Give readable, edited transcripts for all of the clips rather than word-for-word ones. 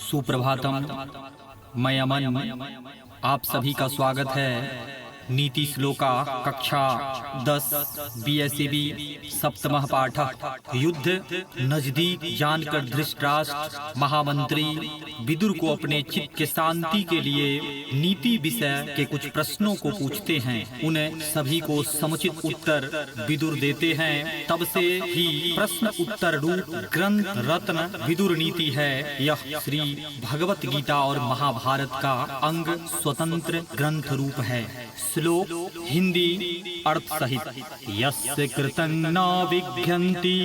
सुप्रभातम। मैं अमन, आप सभी का स्वागत है नीति श्लोका कक्षा 10 BSCB सप्तमः पाठ। युद्ध नजदीक जानकर धृतराष्ट्र महामंत्री विदुर को अपने चित्त के शांति के लिए नीति विषय के कुछ प्रश्नों को पूछते हैं। उन्हें सभी को समुचित उत्तर विदुर देते हैं। तब से ही प्रश्न उत्तर रूप ग्रंथ रत्न विदुर नीति है। यह श्री भगवत गीता और महाभारत का अंग स्वतंत्र ग्रंथ रूप है। श्लोक हिंदी अर्थ सहित। यस्य कृतं न विघ्नन्ति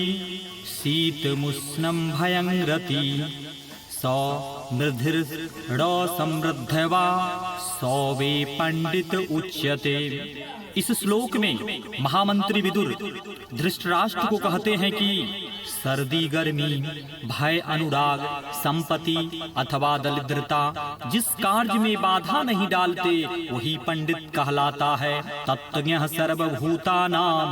शीतमुष्णं भयं रति स मृधिर् समृद्धवा सौवे पंडित उच्यते। इस श्लोक में महामंत्री विदुर धृतराष्ट्र को कहते हैं कि सर्दी गर्मी भय अनुराग संपत्ति अथवा दरिद्रता जिस कार्य में बाधा नहीं डालते वही पंडित कहलाता है। तत्त्वज्ञः सर्वभूतानां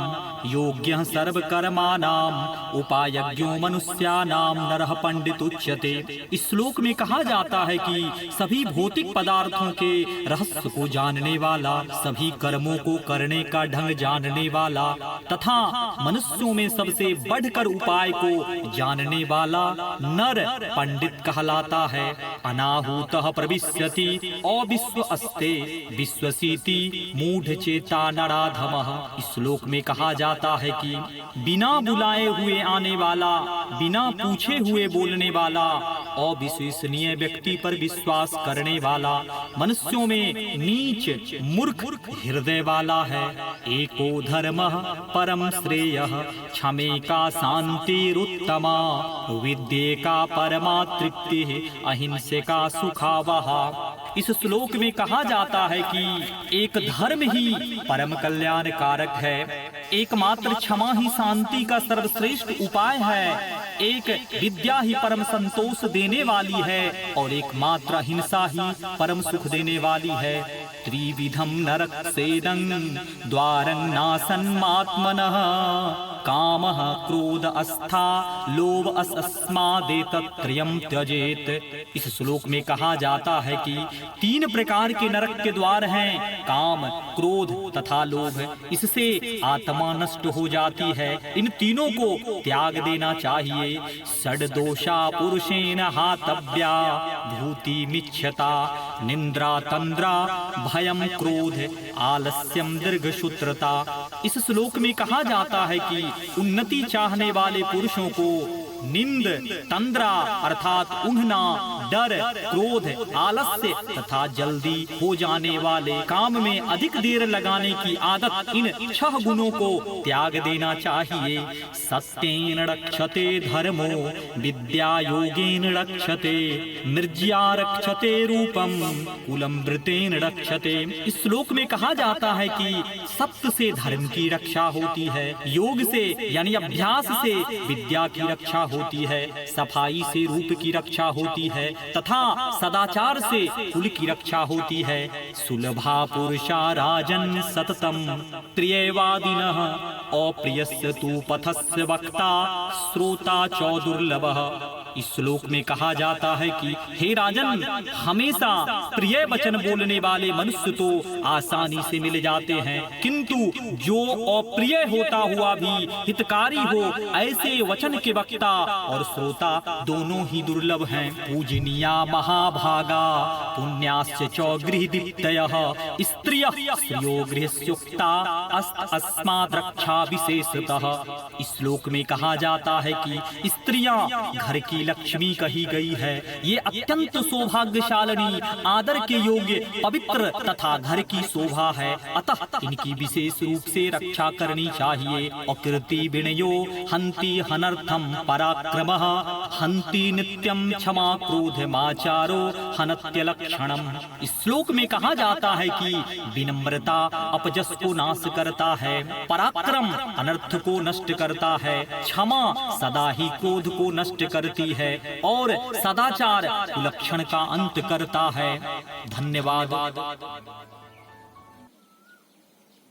योग्यः सर्वकर्माणां उपायज्ञो मनुष्याणां नरः पंडित उच्यते। इस श्लोक में कहा जाता है कि सभी भौतिक पदार्थों के रहस्य को जानने वाला, सभी कर्मों को करने का ढंग जानने वाला तथा मनुष्यों में सबसे बढ़कर उपाय को जानने वाला नर पंडित कहलाता है। अनाहूतः प्रविश्यति अविश्वस्ते विश्वसीति मूढ़ चेता नराधमः। इस श्लोक में कहा जाता है कि बिना बुलाए हुए आने वाला, बिना पूछे हुए बोलने वाला, अविश्वसनीय व्यक्ति पर विश्वास करने वाला मनुष्यों में नीच मूर्ख हृदय वाला है। एको धर्मः परम श्रेयः क्षमेका शान्तिरुत्तमा विद्येका परमा तृप्तिः अहिंसका सुखावहा। इस श्लोक में कहा जाता है कि एक धर्म ही परम कल्याण कारक है, एकमात्र क्षमा ही शांति का सर्वश्रेष्ठ उपाय है, एक विद्या ही परम संतोष देने वाली है और एकमात्र हिंसा ही परम सुख देने वाली है। त्रिविधम नरकसेदं द्वारं नासन्मात्मनः कामः क्रोध अस्था लोभ अस्मादेतत्रयं त्यजेत। इस श्लोक में कहा जाता है कि 3 प्रकार के नरक के द्वार हैं, काम, क्रोध तथा लोभ। इससे आत्मा नष्ट हो जाती है। इन तीनों को त्याग देना चाहिए। षड्दोषा पुरुषेण हातव्या भूति मिच्छता निंद्रा तंद्रा भयम क्रोध आलस्यम दीर्घसूत्रता। इस श्लोक में कहा जाता है कि उन्नति चाहने वाले पुरुषों को निंद, तंद्रा अर्थात ऊँघना, डर, क्रोध, आलस्य तथा जल्दी हो जाने वाले काम में अधिक देर लगाने की आदत, इन 6 गुणों को त्याग देना चाहिए। सत्येन रक्षते धर्मो विद्या योगेन रक्षते निर्ज्या रक्षते रूपम कुलम वृतेन रक्षते। इस श्लोक में कहा जाता है कि सत्य से धर्म की रक्षा होती है, योग से यानी अभ्यास से विद्या की रक्षा होती है, सफाई से रूप की रक्षा होती है तथा सदाचार से कुल की रक्षा होती है। सुलभा पुरुषा राजन सततम प्रियवादिनः अप्रियस्य तु पथस्य वक्ता श्रोता च दुर्लभः। इस श्लोक में कहा जाता है कि हे राजन, हमेशा प्रिय वचन बोलने वाले मनुष्य तो आसानी से मिल जाते हैं, किंतु जो अप्रिय होता हुआ भी हितकारी हो ऐसे वचन के वक्ता और श्रोता दोनों ही दुर्लभ हैं। पूजनीया महाभागा पुण्यास्य च गृहदीप्तयः स्त्रियः श्रियो गृहस्योक्ता अस्माद् रक्षा विशेषतः। इस श्लोक में कहा जाता है कि स्त्रियां घर की लक्ष्मी कही गई है। ये अत्यंत सौभाग्यशालिनी, आदर के योग्य, पवित्र तथा घर की शोभा है। अतः इनकी विशेष रूप से रक्षा करनी चाहिए। अकृति विनयो हंति हनर्थम पराक्रमः हंति नित्यम क्षमा क्रोध माचारो हनत्य लक्षणम। इस श्लोक में कहा जाता है कि विनम्रता अपजस को नाश करता है, पराक्रम अनर्थ को नष्ट करता है, क्षमा सदा ही क्रोध को नष्ट करती है और सदाचार कुलक्षण का अंत करता है। धन्यवाद।